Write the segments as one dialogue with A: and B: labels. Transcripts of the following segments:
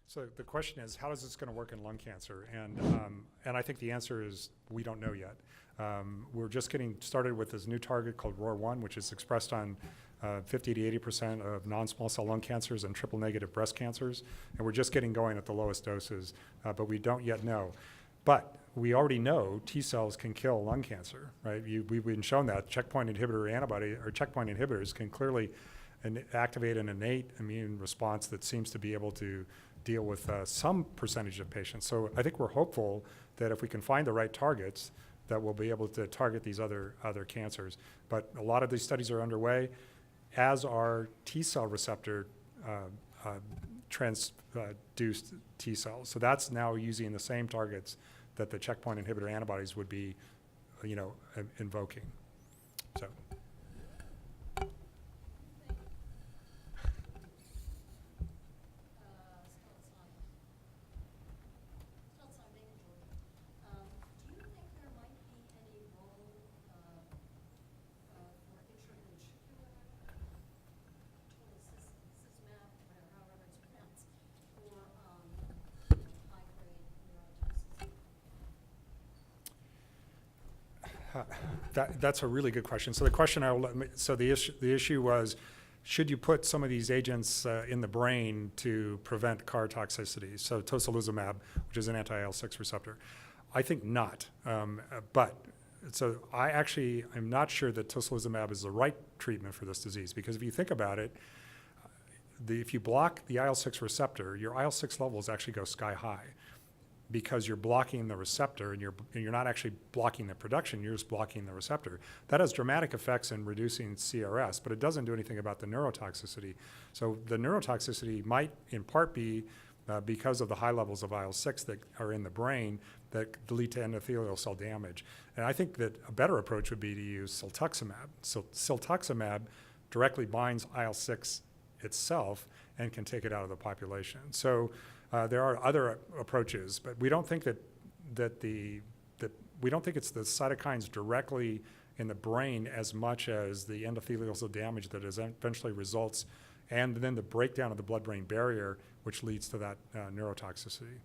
A: So the question is, how is this going to work in lung cancer? And I think the answer is we don't know yet. We're just getting started with this new target called ROR1, which is expressed on 50 to 80% of non-small cell lung cancers and triple-negative breast cancers. And we're just getting going at the lowest doses, but we don't yet know. But we already know T cells can kill lung cancer, right? We've been shown that checkpoint inhibitor antibody or checkpoint inhibitors can clearly activate an innate immune response that seems to be able to deal with some percentage of patients. So I think we're hopeful that if we can find the right targets, that we'll be able to target these other cancers. But a lot of these studies are underway, as are T cell receptor transduced T cells. So that's now using the same targets that the checkpoint inhibitor antibodies would be, invoking. So. That's a really good question. So the question the issue was, should you put some of these agents in the brain to prevent CAR toxicity? So tocilizumab, which is an anti-IL-6 receptor. I think not. But so I'm not sure that tocilizumab is the right treatment for this disease, because if you think about it, if you block the IL-6 receptor, your IL-6 levels actually go sky high, because you're blocking the receptor and you're not actually blocking the production, you're just blocking the receptor. That has dramatic effects in reducing CRS, but it doesn't do anything about the neurotoxicity. So the neurotoxicity might in part be because of the high levels of IL-6 that are in the brain that lead to endothelial cell damage. And I think that a better approach would be to use siltuximab. So siltuximab directly binds IL-6 itself and can take it out of the population. So there are other approaches, but we don't think we don't think it's the cytokines directly in the brain as much as the endothelial cell damage that eventually results, and then the breakdown of the blood-brain barrier, which leads to that neurotoxicity.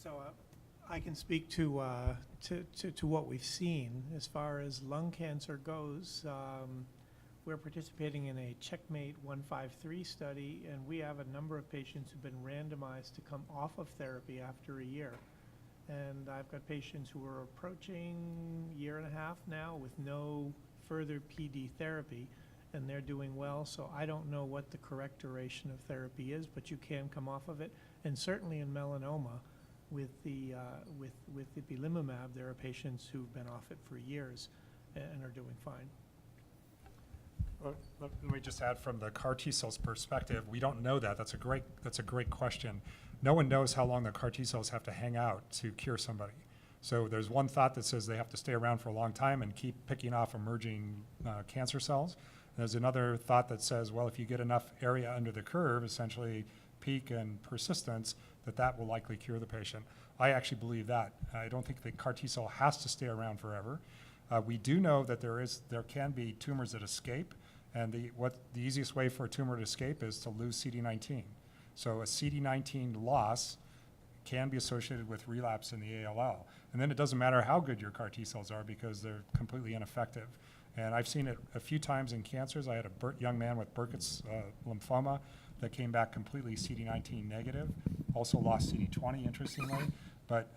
B: So I can speak to what we've seen as far as lung cancer goes. We're participating in a Checkmate 153 study, and we have a number of patients who've been randomized to come off of therapy after a year. And I've got patients who are approaching a year and a half now with no further PD therapy, and they're doing well. So I don't know what the correct duration of therapy is, but you can come off of it. And certainly in melanoma, with the ipilimumab, there are patients who've been off it for years and are doing fine.
A: Let me just add, from the CAR T cells perspective, we don't know that. That's a great question. No one knows how long the CAR T cells have to hang out to cure somebody. So there's one thought that says they have to stay around for a long time and keep picking off emerging cancer cells. There's another thought that says, well, if you get enough area under the curve, essentially peak and persistence, that will likely cure the patient. I actually believe that. I don't think the CAR T cell has to stay around forever. We do know that there can be tumors that escape, and the easiest way for a tumor to escape is to lose CD19. So a CD19 loss can be associated with relapse in the ALL. And then it doesn't matter how good your CAR T cells are, because they're completely ineffective. And I've seen it a few times in cancers. I had a young man with Burkitt's lymphoma that came back completely CD19 negative, also lost CD20, interestingly. But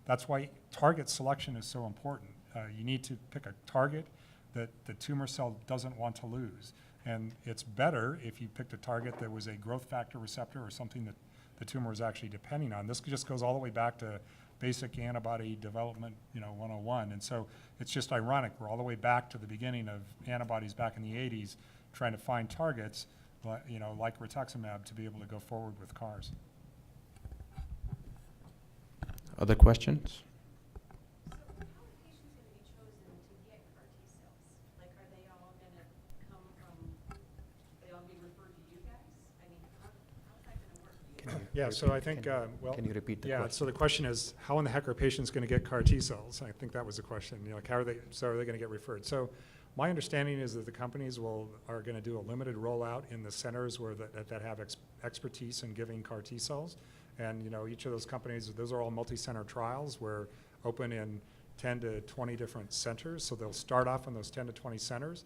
A: that's why target selection is so important. You need to pick a target that the tumor cell doesn't want to lose. And it's better if you picked a target that was a growth factor receptor or something that the tumor is actually depending on. This just goes all the way back to basic antibody development, 101. And so it's just ironic. We're all the way back to the beginning of antibodies back in the 80s, trying to find targets, like rituximab, to be able to go forward with CARs.
C: Other questions?
A: Yeah, so I think, well,
C: Can you repeat the
A: yeah,
C: question?
A: so the question is, how in the heck are patients going to get CAR T cells? I think that was the question. You know, like, how are they going to get referred? So my understanding is that the companies are going to do a limited rollout in the centers where that have expertise in giving CAR T cells. And, you know, each of those companies, those are all multi-center trials where open in 10 to 20 different centers. So they'll start off in those 10 to 20 centers.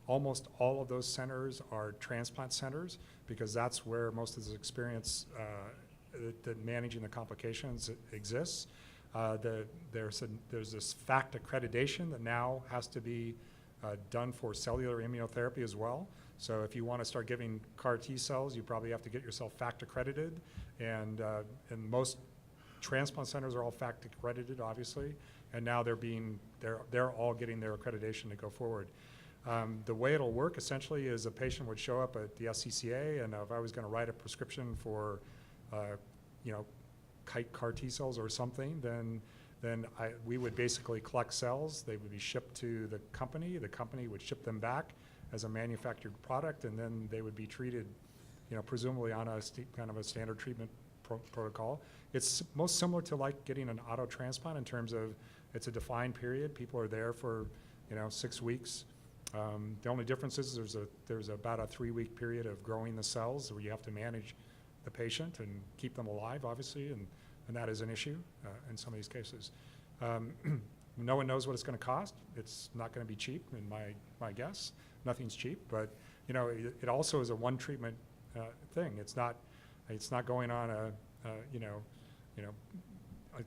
A: Almost all of those centers are transplant centers because that's where most of the experience that managing the complications exists. There's this FACT accreditation that now has to be done for cellular immunotherapy as well. So if you want to start giving CAR T cells, you probably have to get yourself FACT accredited, and most transplant centers are all FACT accredited, obviously, and now they're all getting their accreditation to go forward. The way it'll work essentially is a patient would show up at the SCCA, and if I was going to write a prescription for, CAR T cells or something, then we would basically collect cells. They would be shipped to the company. The company would ship them back as a manufactured product, and then they would be treated, presumably on a kind of a standard treatment protocol. It's most similar to like getting an auto transplant in terms of it's a defined period. People are there for 6 weeks. The only difference is there's about a 3-week period of growing the cells where you have to manage the patient and keep them alive, obviously, and that is an issue in some of these cases. No one knows what it's going to cost. It's not going to be cheap, in my guess. Nothing's cheap, but it also is a one treatment thing. It's not going on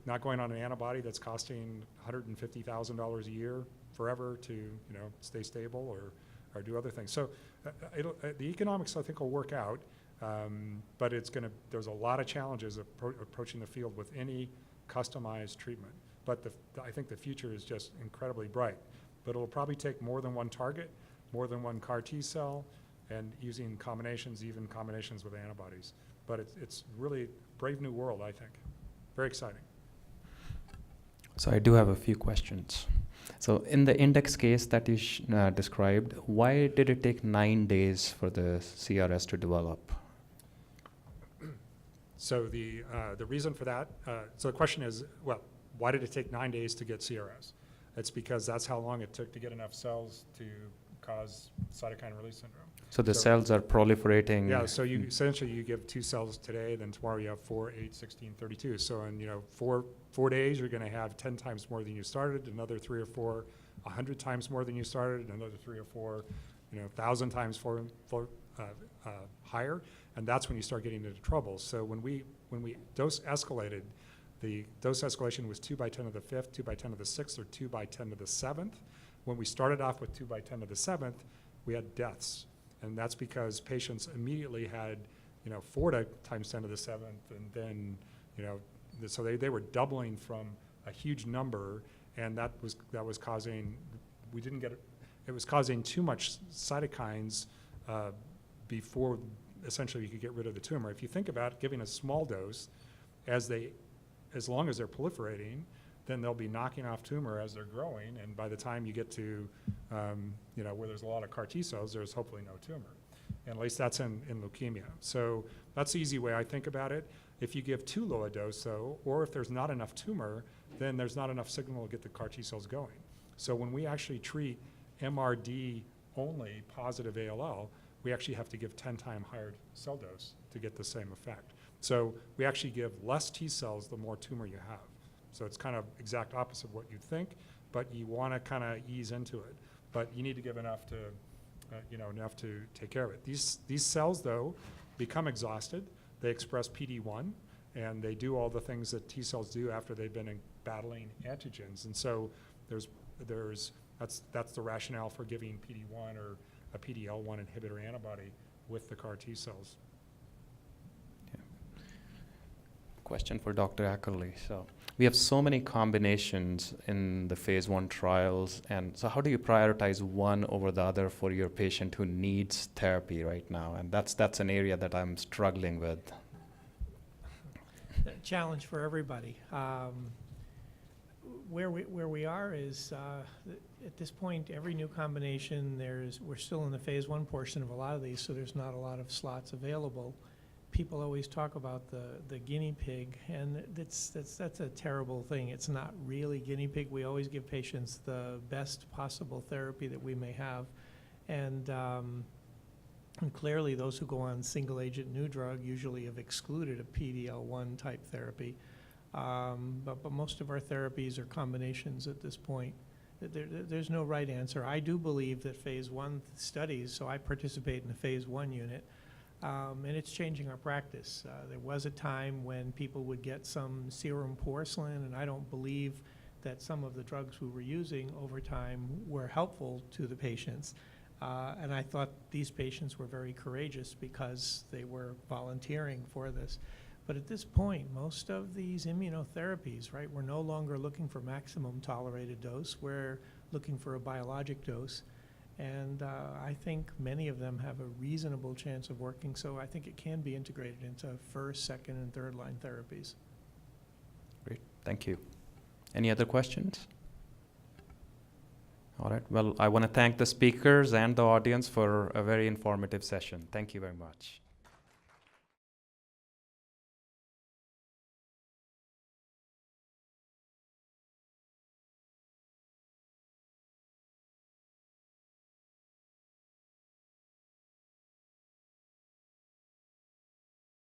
A: not going on an antibody that's costing $150,000 a year forever to stay stable or do other things. So the economics I think will work out, but there's a lot of challenges approaching the field with any customized treatment. But I think the future is just incredibly bright. But it'll probably take more than one target, more than one CAR T cell, and using combinations, even combinations with antibodies. But it's really a brave new world, I think. Very exciting.
C: So I do have a few questions. So in the index case that you described, why did it take 9 days for the CRS to develop?
A: So the reason for that, so the question is, well, why did it take 9 days to get CRS? It's because that's how long it took to get enough cells to cause cytokine release syndrome.
C: So the cells are proliferating.
A: Yeah, so essentially you give 2 cells today, then tomorrow you have 4, 8, 16, 32. So in 4 days you're going to have 10 times more than you started, another 3 or 4, 100 times more than you started, another 3 or 4, 1,000 times higher, and that's when you start getting into trouble. So when we dose escalated, the dose escalation was 2 by 10 to the 5th, 2 by 10 to the 6th, or 2 by 10 to the 7th. When we started off with 2 by 10 to the 7th, we had deaths. And that's because patients immediately had, 4 times 10 to the 7th, and then, so they were doubling from a huge number, and that was causing, it was causing too much cytokines before essentially you could get rid of the tumor. If you think about giving a small dose, as long as they're proliferating, then they'll be knocking off tumor as they're growing, and by the time you get to, where there's a lot of CAR T cells, there's hopefully no tumor. And at least that's in leukemia. So that's the easy way I think about it. If you give too low a dose, though, or if there's not enough tumor, then there's not enough signal to get the CAR T cells going. So when we actually treat MRD only positive ALL, we actually have to give 10 times higher cell dose to get the same effect. So we actually give less T cells the more tumor you have. So it's kind of exact opposite of what you'd think, but you want to kind of ease into it. But you need to give enough to, enough to take care of it. These cells, though, become exhausted. They express PD-1, and they do all the things that T cells do after they've been battling antigens. And so that's the rationale for giving PD-1 or a PD-L1 inhibitor antibody with the CAR T cells.
C: Question for Dr. Ackerley. So we have so many combinations in the phase 1 trials, and so how do you prioritize one over the other for your patient who needs therapy right now? And that's an area that I'm struggling with.
B: A challenge for everybody. Where we are is at this point, every new combination, we're still in the phase 1 portion of a lot of these, so there's not a lot of slots available. people always talk about the guinea pig, and that's a terrible thing. It's not really guinea pig. We always give patients the best possible therapy that we may have, and clearly those who go on single agent new drug usually have excluded a PD-L1 type therapy, but most of our therapies are combinations at this point. There's no right answer. I do believe that phase 1 studies, so I participate in the phase 1 unit, and it's changing our practice. There was a time when people would get some serum porcelain, and I don't believe that some of the drugs we were using over time were helpful to the patients. And I thought these patients were very courageous because they were volunteering for this. But at this point, most of these immunotherapies, right, we're no longer looking for maximum tolerated dose. We're looking for a biologic dose. And I think many of them have a reasonable chance of working. So I think it can be integrated into first, second, and third line therapies.
C: Great, thank you. Any other questions? All right, well, I want to thank the speakers and the audience for a very informative session. Thank you very much.